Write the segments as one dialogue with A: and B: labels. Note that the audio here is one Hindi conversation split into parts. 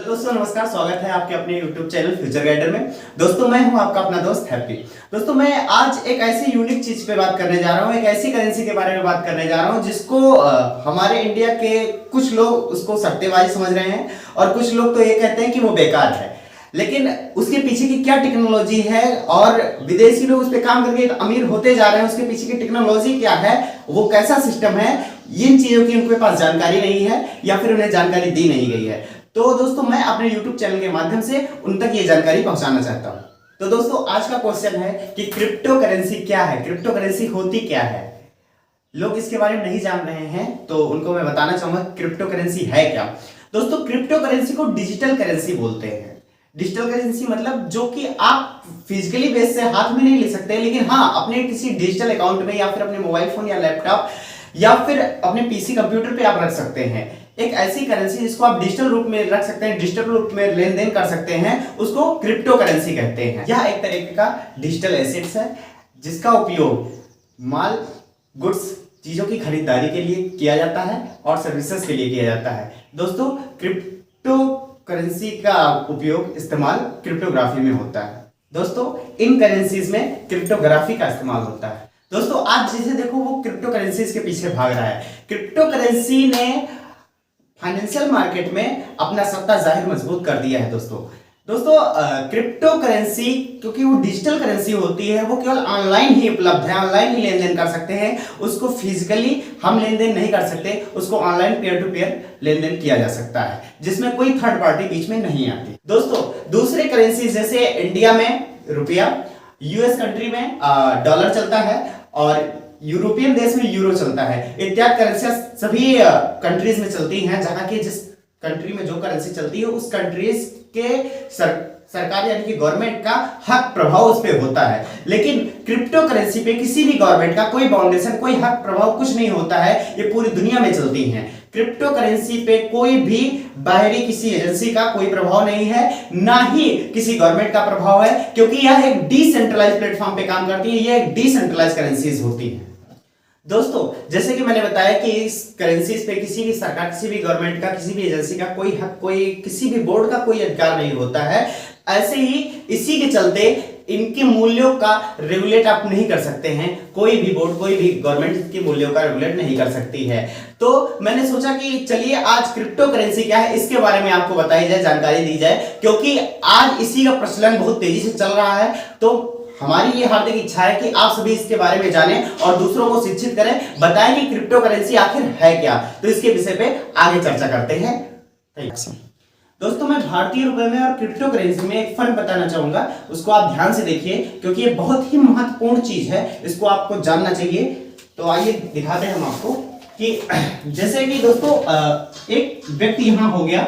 A: दोस्तों नमस्कार, स्वागत है आपके अपने YouTube चैनल फ्यूचर गाइडर में। दोस्तों मैं हूं आपका अपना दोस्त हैप्पी। दोस्तों मैं आज एक ऐसी यूनिक चीज पे बात करने जा रहा हूं, एक ऐसी करेंसी के बारे में बात करने जा रहा हूं जिसको हमारे इंडिया के कुछ लोग उसको सट्टेबाजी समझ रहे हैं और कुछ लोग तो ये कहते हैं कि वो बेकार है। लेकिन उसके पीछे की क्या टेक्नोलॉजी है और विदेशी लोग उस पर काम करके अमीर होते जा रहे हैं, उसके पीछे की टेक्नोलॉजी क्या है, वो कैसा सिस्टम है, इन चीजों की उनके पास जानकारी नहीं है या फिर उन्हें जानकारी दी नहीं गई है। तो दोस्तों मैं अपने YouTube चैनल के माध्यम से उन तक ये जानकारी पहुंचाना चाहता हूं। तो दोस्तों आज का क्वेश्चन है कि क्रिप्टो करेंसी क्या है, क्रिप्टो करेंसी होती क्या है। लोग इसके बारे में नहीं जान रहे हैं तो उनको मैं बताना चाहूंगा क्रिप्टो करेंसी है क्या। दोस्तों क्रिप्टो करेंसी को डिजिटल करेंसी बोलते हैं। डिजिटल करेंसी मतलब जो कि आप फिजिकली बेस से हाथ में नहीं ले सकते, लेकिन हाँ अपने किसी डिजिटल अकाउंट में या फिर अपने मोबाइल फोन या लैपटॉप या फिर अपने पीसी कंप्यूटर पे आप रख सकते हैं। एक ऐसी करेंसी जिसको आप डिजिटल रूप में रख सकते हैं, डिजिटल रूप में लेन देन कर सकते हैं, उसको क्रिप्टो करेंसी कहते हैं। यह एक तरीके का डिजिटल एसेट्स है जिसका उपयोग माल, गुड्स, चीजों की खरीदारी के लिए किया जाता है और सर्विसेज के लिए किया जाता है। दोस्तों क्रिप्टो करेंसी का उपयोग इस्तेमाल क्रिप्टोग्राफी में होता है। दोस्तों इन करेंसीज में क्रिप्टोग्राफी का इस्तेमाल होता है। दोस्तों आज जिसे देखो वो क्रिप्टो करेंसीज के पीछे भाग रहा है। क्रिप्टो करेंसी ने फाइनेंशियल मार्केट में अपना सत्ता जाहिर मजबूत कर दिया है। दोस्तों क्रिप्टो करेंसी क्योंकि वो डिजिटल करेंसी होती है, वो केवल ऑनलाइन ही उपलब्ध है, ऑनलाइन ही लेन देन कर सकते हैं। उसको फिजिकली हम लेन देन नहीं कर सकते, उसको ऑनलाइन पेयर टू पेयर लेन देन किया जा सकता है जिसमें कोई थर्ड पार्टी बीच में नहीं आती। दोस्तों दूसरे करेंसी जैसे इंडिया में रुपया, यूएस कंट्री में डॉलर चलता है और यूरोपियन देश में यूरो चलता है, इत्यादि करेंसियां सभी कंट्रीज में चलती हैं। जहां की जिस कंट्री में जो करेंसी चलती है उस कंट्रीज के सरकार यानी कि गवर्नमेंट का हक प्रभाव उस पे होता है। लेकिन क्रिप्टो करेंसी पे किसी भी गवर्नमेंट का कोई बाउंडेशन, कोई हक प्रभाव कुछ नहीं होता है, ये पूरी दुनिया में चलती हैं। क्रिप्टो करेंसी पे कोई भी बाहरी किसी एजेंसी का कोई प्रभाव नहीं है, ना ही किसी गवर्नमेंट का प्रभाव है, क्योंकि यह एक डिसेंट्रलाइज्ड प्लेटफॉर्म पे काम करती है। यह एक डिसेंट्रलाइज्ड करेंसीज होती है। दोस्तों जैसे कि मैंने बताया कि इस करेंसीज पे किसी भी सरकार, किसी भी गवर्नमेंट का, किसी भी एजेंसी का कोई हक, कोई किसी भी बोर्ड का कोई अधिकार नहीं होता है। ऐसे ही इसी के चलते इनके मूल्यों का रेगुलेट आप नहीं कर सकते हैं। कोई भी बोर्ड, कोई भी गवर्नमेंट के मूल्यों का रेगुलेट नहीं कर सकती है। तो मैंने सोचा कि चलिए आज क्रिप्टो करेंसी क्या है इसके बारे में आपको बताई जाए, जानकारी दी जाए, क्योंकि आज इसी का प्रचलन बहुत तेजी से चल रहा है। तो हमारी ये हार्दिक इच्छा है कि आप सभी इसके बारे में जानें और दूसरों को शिक्षित करें, बताएं कि क्रिप्टो करेंसी आखिर है क्या। तो इसके विषय पे आगे चर्चा करते हैं। दोस्तों मैं भारतीय रुपए में और क्रिप्टो करेंसी में एक फर्क बताना चाहूंगा, उसको आप ध्यान से देखिए क्योंकि ये बहुत ही महत्वपूर्ण चीज है, इसको आपको जानना चाहिए। तो आइए दिखाते हैं हम आपको कि जैसे कि दोस्तों एक व्यक्ति यहां हो गया,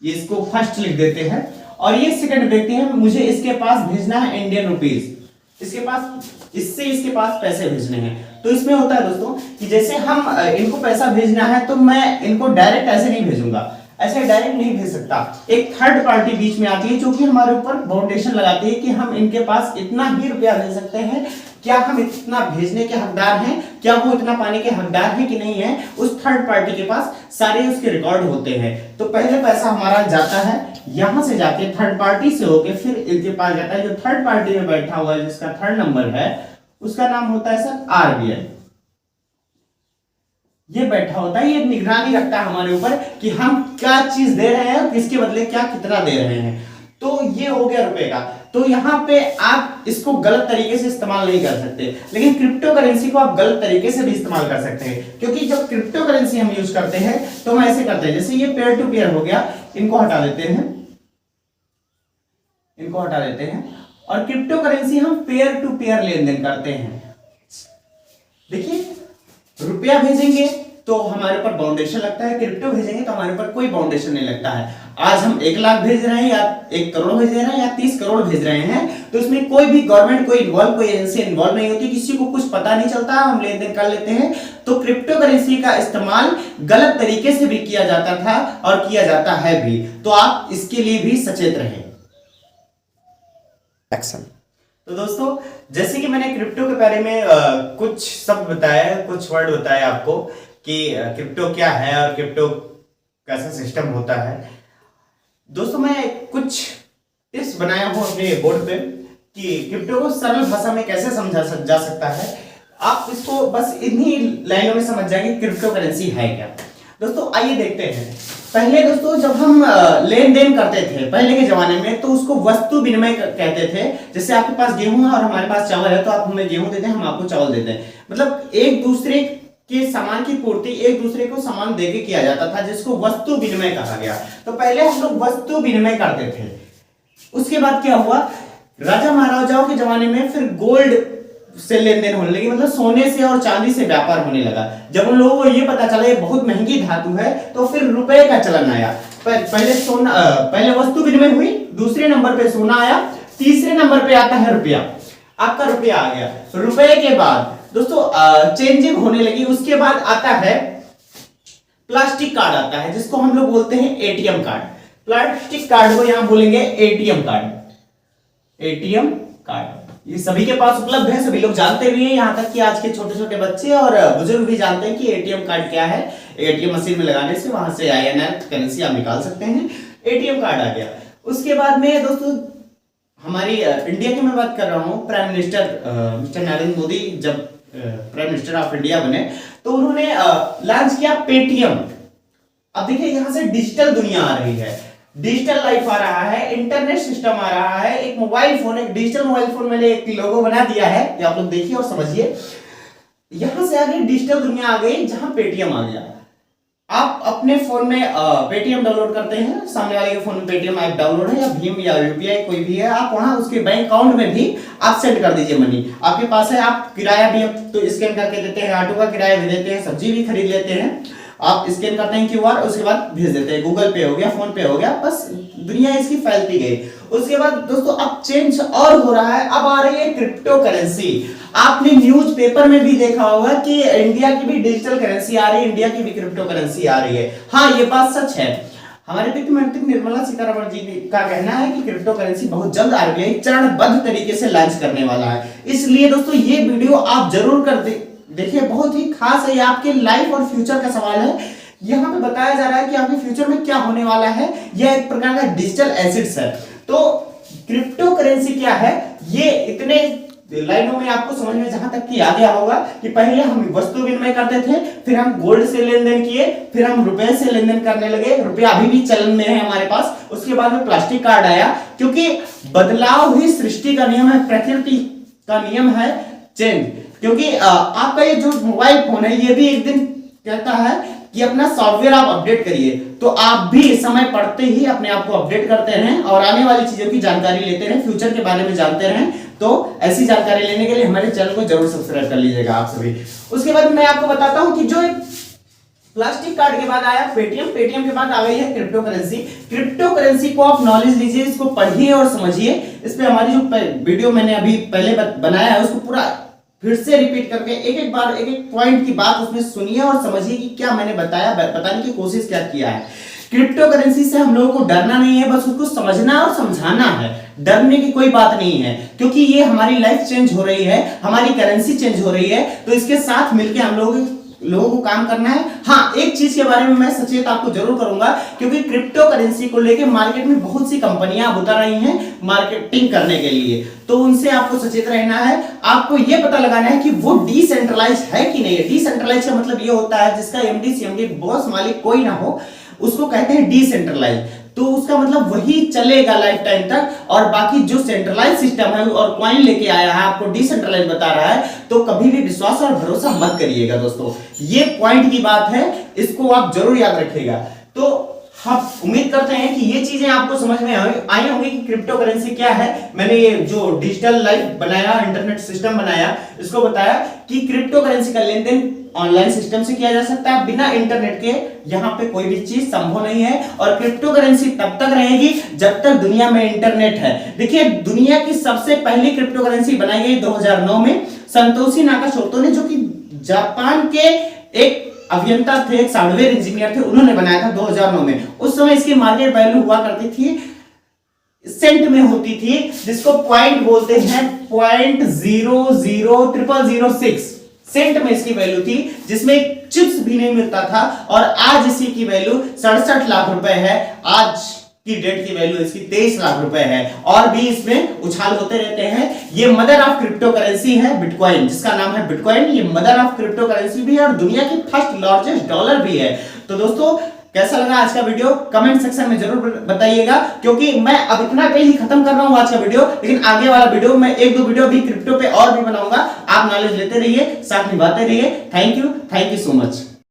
A: ये इसको फर्स्ट लिख देते हैं, और ये सेकंड व्यक्ति है, मुझे इसके पास भेजना है इंडियन रुपीज, इसके पास इससे इसके पास पैसे भेजने हैं। तो इसमें होता है दोस्तों कि जैसे हम इनको पैसा भेजना है तो मैं इनको डायरेक्ट ऐसे नहीं भेजूंगा, ऐसे डायरेक्ट नहीं भेज सकता। एक थर्ड पार्टी बीच में आती है जो कि हमारे ऊपर बाउंडेशन लगाती है कि हम इनके पास इतना ही रुपया भेज सकते हैं, क्या हम इतना भेजने के हकदार हैं, क्या वो इतना पाने के हकदार हैं कि नहीं है। उस थर्ड पार्टी के पास सारे उसके रिकॉर्ड होते हैं। तो पहले पैसा हमारा जाता है, यहां से जाके थर्ड पार्टी से होके फिर इनके पास जाता है। जो थर्ड पार्टी में बैठा हुआ है, जिसका थर्ड नंबर है, उसका नाम होता है सर आरबीआई। ये बैठा होता है, ये निगरानी रखता है हमारे ऊपर कि हम क्या चीज दे रहे हैं, किसके बदले क्या कितना दे रहे हैं। तो ये हो गया रुपए का। तो यहाँ पे आप इसको गलत तरीके से इस्तेमाल नहीं कर सकते, लेकिन क्रिप्टो करेंसी को आप गलत तरीके से भी इस्तेमाल कर सकते हैं। क्योंकि जब क्रिप्टो करेंसी हम यूज करते हैं तो हम ऐसे करते हैं, जैसे ये पेयर टू पेयर हो गया, इनको हटा देते हैं, इनको हटा देते हैं, और क्रिप्टो करेंसी हम पेयर टू पेयर लेन देन करते हैं। देखिए रुपया भेजेंगे तो हमारे ऊपर बाउंडेशन लगता है, क्रिप्टो भेजेंगे तो हमारे ऊपर कोई बाउंडेशन नहीं लगता है। आज हम 1 लाख भेज रहे हैं या 1 करोड़ भेज रहे हैं या 30 करोड़ भेज रहे हैं, तो इसमें कोई भी गवर्नमेंट, कोई इन्वॉल्व, कोई एजेंसी इन्वॉल्व नहीं होती, किसी को कुछ पता नहीं चलता, हम लेन देन कर लेते हैं। तो क्रिप्टो करेंसी का इस्तेमाल गलत तरीके से भी किया जाता था और किया जाता है भी, तो आप इसके लिए भी सचेत रहें। तो दोस्तों जैसे कि मैंने क्रिप्टो के बारे में कुछ शब्द बताया, कुछ वर्ड बताया आपको कि क्रिप्टो क्या है और क्रिप्टो कैसा सिस्टम होता है। दोस्तों मैं बनाया हूं अपने बोर्ड पे कि क्रिप्टो को सरल भाषा में कैसे समझा जा सकता है। आप इसको बस इन्हीं लाइनों में समझ जाएंगे क्रिप्टो करेंसी है क्या। दोस्तों आइए देखते हैं। पहले दोस्तों जब हम लेन देन करते थे पहले के जमाने में, तो उसको वस्तु विनिमय कहते थे। जैसे आपके पास गेहूं है और हमारे पास चावल है, तो आप हमें गेहूं देते हैं, हम आपको चावल देते हैं। मतलब एक दूसरे के सामान की पूर्ति एक दूसरे को सामान देके किया जाता था, जिसको वस्तु विनिमय कहा गया। तो पहले हम लोग वस्तु विनिमय करते थे। उसके बाद क्या हुआ, राजा महाराजाओं के जमाने में फिर गोल्ड से लेन देन होने लगी, मतलब सोने से और चांदी से व्यापार होने लगा। जब उन लोगों को ये पता चला ये बहुत महंगी धातु है, तो फिर रुपए का चलन आया। पहले वस्तु विनिमय हुई, दूसरे नंबर पे सोना आया, तीसरे नंबर पे आता है रुपया। आपका रुपया आ गया। रुपए के बाद दोस्तों चेंजिंग होने लगी। उसके बाद आता है प्लास्टिक कार्ड आता है, जिसको हम लोग बोलते हैं एटीएम कार्ड। प्लास्टिक कार्ड को यहां बोलेंगे एटीएम कार्ड। एटीएम कार्ड ये सभी के पास उपलब्ध है, सभी लोग जानते भी हैं, यहां तक कि आज के छोटे छोटे बच्चे और बुजुर्ग भी जानते हैं कि एटीएम कार्ड क्या है। एटीएम मशीन में लगाने से वहां से INR करेंसी आप निकाल सकते हैं। एटीएम कार्ड आ गया। उसके बाद में दोस्तों हमारी इंडिया की मैं बात कर रहा हूं, prime minister mister Narendra Modi जब प्राइम मिनिस्टर ऑफ इंडिया बने, तो उन्होंने लॉन्च किया पेटीएम। अब देखिए यहां से डिजिटल दुनिया आ रही है, डिजिटल लाइफ आ रहा है, इंटरनेट सिस्टम आ रहा है। एक मोबाइल फोन, एक डिजिटल मोबाइल फोन मैंने एक लोगो बना दिया है, ये आप लोग देखिए और समझिए। यहां से आगे डिजिटल दुनिया आ गई, जहां पेटीएम आ गया। आप अपने फोन में पेटीएम डाउनलोड करते हैं, सामने वाले के फोन में पेटीएम ऐप डाउनलोड है, या भीम या यूपीआई कोई भी है, आप वहां उसके बैंक अकाउंट में भी आप सेंड कर दीजिए मनी। आपके पास है, आप किराया भी तो स्कैन करके देते हैं, ऑटो का किराया भी देते हैं, सब्जी भी खरीद लेते हैं, आप स्कैन करते हैं QR, उसके बाद भेज देते हैं। गूगल पे हो गया, फोन पे हो गया, बस दुनिया इसकी फैलती गई। उसके बाद दोस्तों अब चेंज और हो रहा है, अब आ रही है क्रिप्टो करेंसी। आपने न्यूज़पेपर में भी देखा होगा कि इंडिया की भी डिजिटल करेंसी आ रही है, इंडिया की भी क्रिप्टो करेंसी आ रही है। हाँ, ये बात सच है। हमारे वित्त मंत्री निर्मला सीतारमण जी का कहना है कि क्रिप्टो करेंसी बहुत जल्द RBI चरणबद्ध तरीके से लॉन्च करने वाला है। इसलिए दोस्तों ये वीडियो आप जरूर देखिए, बहुत ही खास है। ये आपके लाइफ और फ्यूचर का सवाल है। यहाँ पे बताया जा रहा है कि आपके फ्यूचर में क्या होने वाला है। यह एक प्रकार का डिजिटल एसेट्स है। तो क्रिप्टो करेंसी क्या है, ये इतने लाइनों में आपको समझ में जहां तक कि आ गया होगा कि पहले हम वस्तु विनिमय करते थे, फिर हम गोल्ड से लेन देन किए, फिर हम रुपए से लेन देन करने लगे। रुपया अभी भी चलन में है हमारे पास। उसके बाद में प्लास्टिक कार्ड आया, क्योंकि बदलाव ही सृष्टि का नियम है, प्रकृति का नियम है चेंज। क्योंकि आपका ये जो मोबाइल फोन है, ये भी एक दिन कहता है कि अपना सॉफ्टवेयर आप अपडेट करिए, तो आप भी समय पड़ते ही अपने आप को अपडेट करते रहें और आने वाली चीजों की जानकारी लेते रहें, फ्यूचर के बारे में जानते रहें। तो ऐसी जानकारी लेने के लिए हमारे चैनल को जरूर सब्सक्राइब कर लीजिएगा आप सभी। उसके बाद मैं आपको बताता हूं कि जो प्लास्टिक कार्ड के बाद आया पेटीएम, पेटीएम के बाद आ गई है क्रिप्टो करेंसी। क्रिप्टो करेंसी को आप नॉलेज लीजिए, इसको पढ़िए और समझिए। इस पे हमारी जो वीडियो मैंने अभी पहले बनाया है, उसको पूरा फिर से रिपीट करके एक एक बार एक एक पॉइंट की बात उसमें सुनिए और समझिए कि क्या मैंने बताने की कोशिश क्या किया है। क्रिप्टो करेंसी से हम लोगों को डरना नहीं है, बस उसको समझना और समझाना है। डरने की कोई बात नहीं है, क्योंकि ये हमारी लाइफ चेंज हो रही है, हमारी करेंसी चेंज हो रही है, तो इसके साथ मिलकर हम लोगों को काम करना है। हाँ, एक चीज के बारे में मैं सचेत आपको जरूर करूंगा, क्योंकि क्रिप्टो करेंसी को लेके मार्केट में बहुत सी कंपनियां उतर रही हैं मार्केटिंग करने के लिए, तो उनसे आपको सचेत रहना है। आपको यह पता लगाना है कि वो डिसेंट्रलाइज है कि नहीं है। डिसेंट्रलाइज का मतलब ये होता है जिसका MD CMD बॉस मालिक कोई ना हो, उसको कहते हैं डिसेंट्रलाइज। तो उसका मतलब वही चलेगा लाइफ टाइम तक, और बाकी जो सेंट्रलाइज सिस्टम है और कॉइन लेके आया है आपको डिसेंट्रलाइज बता रहा है, तो कभी भी विश्वास और भरोसा मत करिएगा दोस्तों। ये पॉइंट की बात है, इसको आप जरूर याद रखिएगा। तो हम उम्मीद करते हैं कि ये चीजें आपको समझ में आई होंगी कि क्रिप्टो करेंसी क्या है। मैंने ये जो डिजिटल लाइफ बनाया, इंटरनेट सिस्टम बनाया, इसको बताया कि क्रिप्टो करेंसी का लेन देन ऑनलाइन सिस्टम से किया जा सकता है, बिना इंटरनेट के यहाँ पे कोई भी चीज संभव नहीं है। और क्रिप्टो करेंसी तब तक रहेगी जब तक दुनिया में इंटरनेट है। देखिए, दुनिया की सबसे पहली क्रिप्टो करेंसी बनाई गई 2009 में संतोषी नाकामोटो ने, जो कि जापान के एक अभियंता थे, एक सॉफ्टवेयर इंजीनियर थे, उन्होंने बनाया था 2009 में। उस समय इसकी मार्केट वैल्यू हुआ करती थी, सेंट में होती थी, जिसको पॉइंट बोलते हैं, 0.00006 सेंट में इसकी वैल्यू थी, जिसमें चिप्स भी नहीं मिलता था। और आज इसी की वैल्यू 67 लाख रुपए है। आज की डेट की वैल्यू इसकी 23 लाख रुपए है और भी इसमें उछाल होते रहते हैं। ये मदर ऑफ क्रिप्टो करेंसी है बिटकॉइन, जिसका नाम है बिटकॉइन। ये मदर ऑफ क्रिप्टो करेंसी भी है और दुनिया की फर्स्ट लार्जेस्ट डॉलर भी है। तो दोस्तों कैसा लगा आज का वीडियो कमेंट सेक्शन में जरूर बताइएगा, क्योंकि मैं अब इतना पे ही खत्म कर रहा हूं आज का वीडियो, लेकिन आगे वाला वीडियो मैं 1-2 वीडियो भी क्रिप्टो पे और भी बनाऊंगा। आप नॉलेज लेते रहिए, साथ निभाते रहिए। Thank you so much.